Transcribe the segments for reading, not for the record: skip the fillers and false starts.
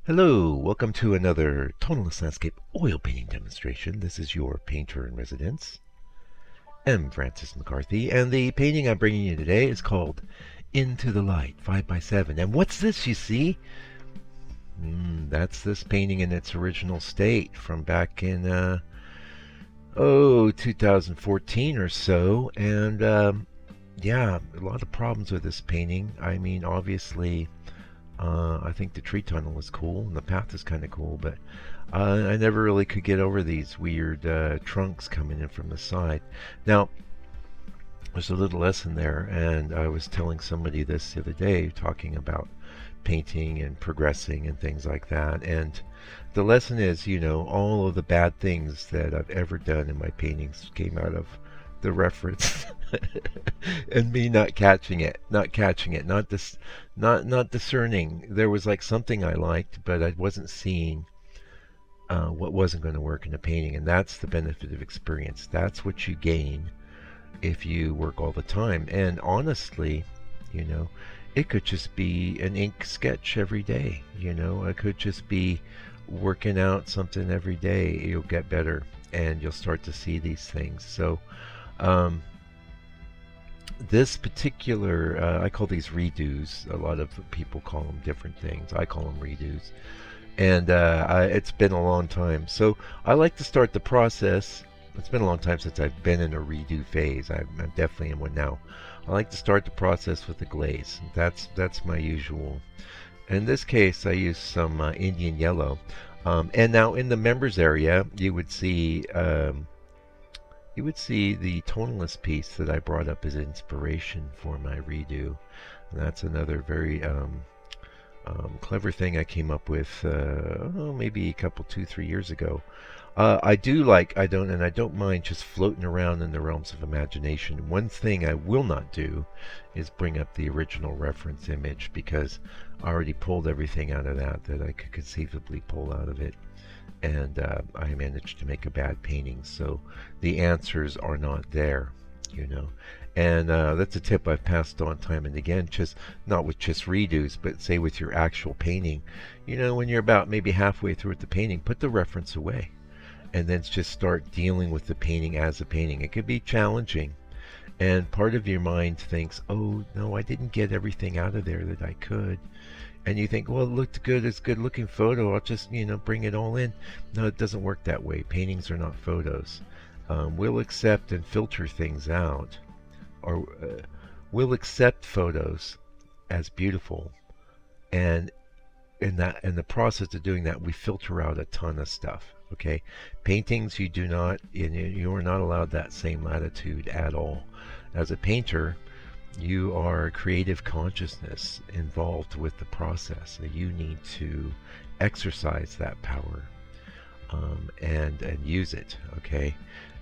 Hello, welcome to another tonalist landscape oil painting demonstration. This is your painter in residence, M. Francis McCarthy, and the painting I'm bringing you today is called Into the Light 5x7. And what's this you see? That's this painting in its original state from back in 2014 or so. And yeah, a lot of problems with this painting. I mean, obviously, I think the tree tunnel is cool and the path is kind of cool, but I never really could get over these weird trunks coming in from the side. Now, there's a little lesson there, and I was telling somebody this the other day, talking about painting and progressing and things like that. And the lesson is, all of the bad things that I've ever done in my paintings came out of the reference and me not catching it, not discerning. There was like something I liked, but I wasn't seeing what wasn't going to work in a painting, and that's the benefit of experience. That's what you gain if you work all the time. And honestly, you know, it could just be an ink sketch every day. It could just be working out something every day. You'll get better, and you'll start to see these things. So um, this particular, I call these redos. A lot of people call them different things. I call them redos. And it's been a long time. So I like to start the process. It's been a long time since I've been in a redo phase. I'm definitely in one now. I like to start the process with the glaze. That's my usual. In this case, I use some Indian yellow. And now in the members area, you would see the tonalist piece that I brought up as inspiration for my redo. And that's another very clever thing I came up with, maybe a couple, 2, 3 years ago. I don't mind just floating around in the realms of imagination. One thing I will not do is bring up the original reference image, because I already pulled everything out of that I could conceivably pull out of it. And I managed to make a bad painting, so the answers are not there, you know. And that's a tip I've passed on time and again, just not with just redos, but say with your actual painting. When you're about maybe halfway through with the painting, put the reference away and then just start dealing with the painting as a painting. It could be challenging, and part of your mind thinks, oh no, I didn't get everything out of there that I could. And you think, well, it looked good, it's a good looking photo, I'll just bring it all in. No, it doesn't work that way. Paintings are not photos. We'll accept and filter things out, or we'll accept photos as beautiful, and in the process of doing that, we filter out a ton of stuff. Okay, paintings, you do not, you are not allowed that same latitude at all. As a painter, you are creative consciousness involved with the process. So you need to exercise that power, and use it. Okay,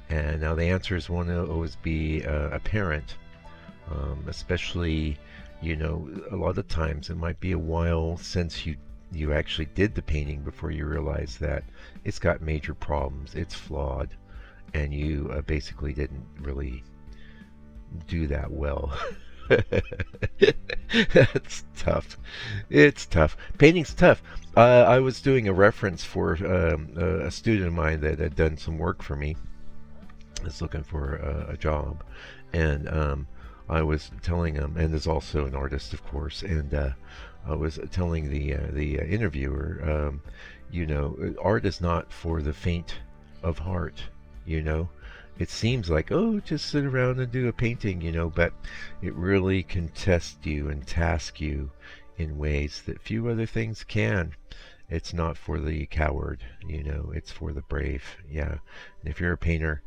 and now the answers won't always be apparent, especially, a lot of times it might be a while since you actually did the painting before you realize that it's got major problems, it's flawed, and you basically didn't really do that well. That's tough. It's tough. Painting's tough. I was doing a reference for a student of mine that had done some work for me. Is looking for a job, and I was telling him, and is also an artist, of course, and I was telling the interviewer, art is not for the faint of heart. It seems like, oh, just sit around and do a painting, but it really can test you and task you in ways that few other things can. It's not for the coward, it's for the brave. Yeah. And if you're a painter,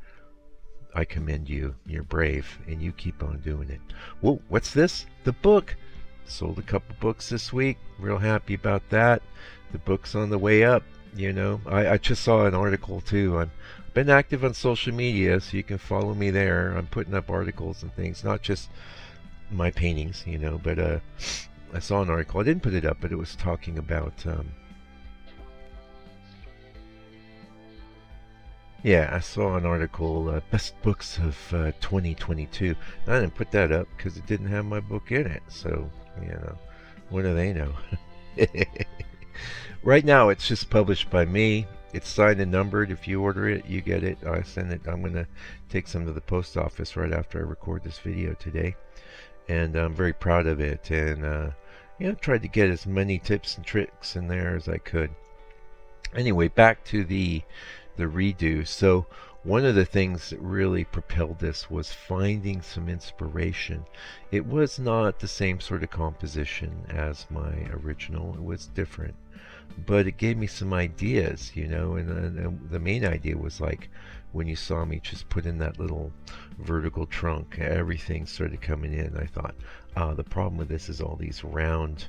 I commend you. You're brave, and you keep on doing it. Whoa, what's this? The book. Sold a couple books this week. Real happy about that. The book's on the way up. I just saw an article too. I've been active on social media, so you can follow me there. I'm putting up articles and things, not just my paintings, but I saw an article. I didn't put it up, but it was talking about yeah, I saw an article, best books of 2022. I didn't put that up because it didn't have my book in it. So, what do they know? Right now, it's just published by me. It's signed and numbered. If you order it, you get it. I send it. I'm going to take some to the post office right after I record this video today. And I'm very proud of it. And, tried to get as many tips and tricks in there as I could. Anyway, back to the redo. So one of the things that really propelled this was finding some inspiration. It was not the same sort of composition as my original. It was different, but it gave me some ideas, and the main idea was like when you saw me just put in that little vertical trunk, everything started coming in. I thought, the problem with this is all these round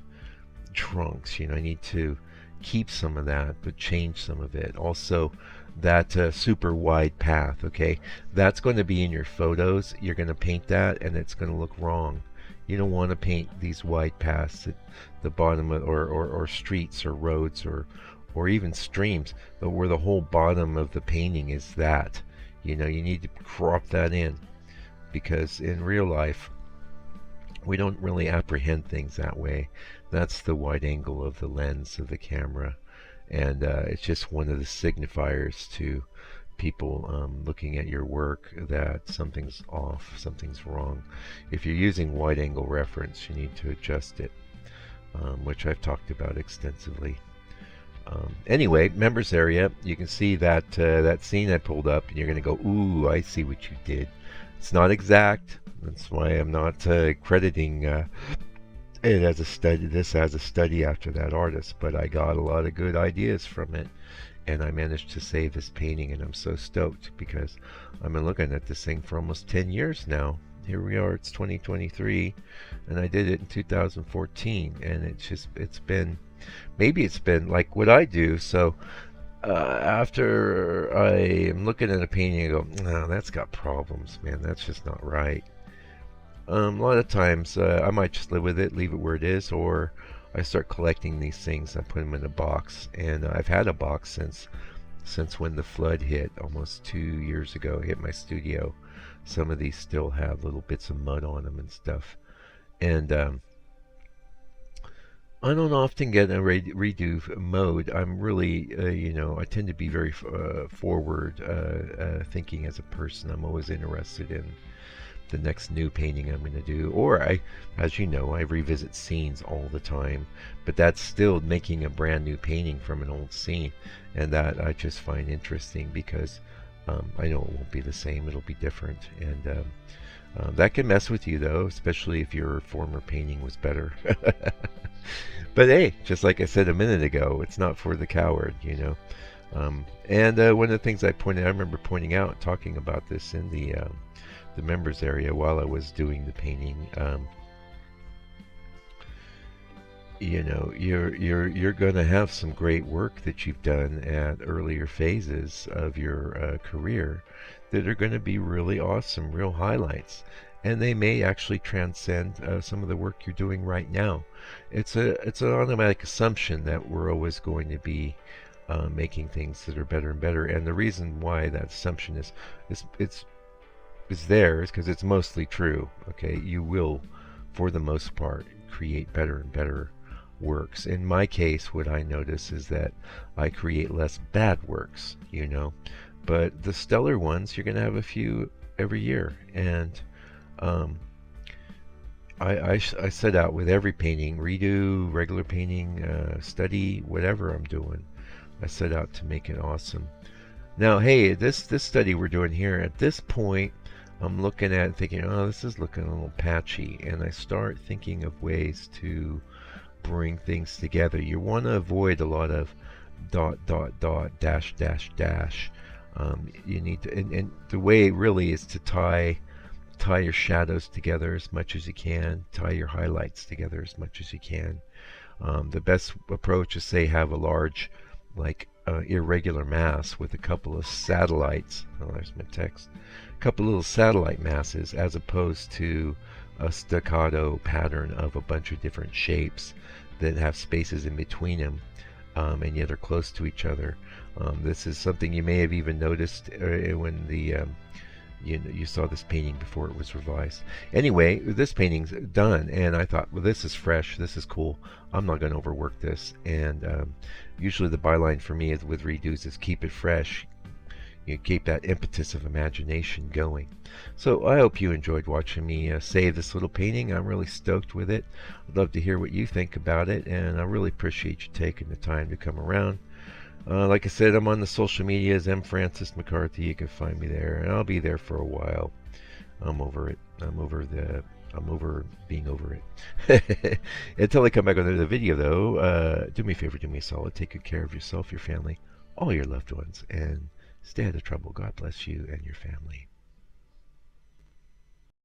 trunks. I need to keep some of that, but change some of it. Also, that super wide path, okay, that's going to be in your photos. You're going to paint that, and it's going to look wrong. You don't want to paint these wide paths at the bottom of, or streets or roads or even streams, but where the whole bottom of the painting is that. You need to crop that in, because in real life we don't really apprehend things that way. That's the wide angle of the lens of the camera, and it's just one of the signifiers to people looking at your work that something's off, something's wrong. If you're using wide angle reference, you need to adjust it, which I've talked about extensively. Anyway, members area, you can see that that scene I pulled up, and you're going to go, ooh, I see what you did. It's not exact. That's why I'm not crediting it as a study. This as a study after that artist, but I got a lot of good ideas from it, and I managed to save this painting, and I'm so stoked because I've been looking at this thing for almost 10 years now. Here we are, it's 2023, and I did it in 2014, and it's been like what I do. So after I am looking at a painting, I go, no, that's got problems, man. That's just not right. A lot of times I might just live with it, leave it where it is, or I start collecting these things. I put them in a box, and I've had a box since when the flood hit almost 2 years ago. Hit my studio. Some of these still have little bits of mud on them and stuff, and I don't often get a redo mode. I'm really, I tend to be very forward thinking as a person. I'm always interested in the next new painting I'm going to do. Or as you know, I revisit scenes all the time, but that's still making a brand new painting from an old scene, and that I just find interesting because I know it won't be the same. It'll be different, and that can mess with you though, especially if your former painting was better. But hey, just like I said a minute ago, it's not for the coward, and one of the things I remember pointing out, talking about this in the members area while I was doing the painting. You're going to have some great work that you've done at earlier phases of your career that are going to be really awesome, real highlights, and they may actually transcend some of the work you're doing right now. It's an automatic assumption that we're always going to be making things that are better and better, and the reason why that assumption is there is because it's mostly true. Okay, you will, for the most part, create better and better works. In my case, what I notice is that I create less bad works, but the stellar ones, you're going to have a few every year, and I set out with every painting, redo, regular painting, study, whatever I'm doing, I set out to make it awesome. Now, hey, this study we're doing here, at this point, I'm looking at it thinking, oh, this is looking a little patchy, and I start thinking of ways to bring things together. You want to avoid a lot of ... dash. You need to, and the way really is to tie your shadows together as much as you can, tie your highlights together as much as you can. The best approach is, say, have a large, irregular mass with a couple of satellites. Oh, there's my text. A couple little satellite masses, as opposed to a staccato pattern of a bunch of different shapes that have spaces in between them, and yet are close to each other. This is something you may have even noticed when you saw this painting before it was revised. Anyway, this painting's done, and I thought, well, this is fresh, this is cool. I'm not going to overwork this. And usually the byline for me is with redos is keep it fresh. You keep that impetus of imagination going. So I hope you enjoyed watching me save this little painting. I'm really stoked with it. I'd love to hear what you think about it, and I really appreciate you taking the time to come around. Like I said, I'm on the social medias, M. Francis McCarthy. You can find me there, and I'll be there for a while. I'm over it. I'm over being over it. Until I come back on another video, though, do me a favor, do me a solid. Take good care of yourself, your family, all your loved ones, and stay out of trouble. God bless you and your family.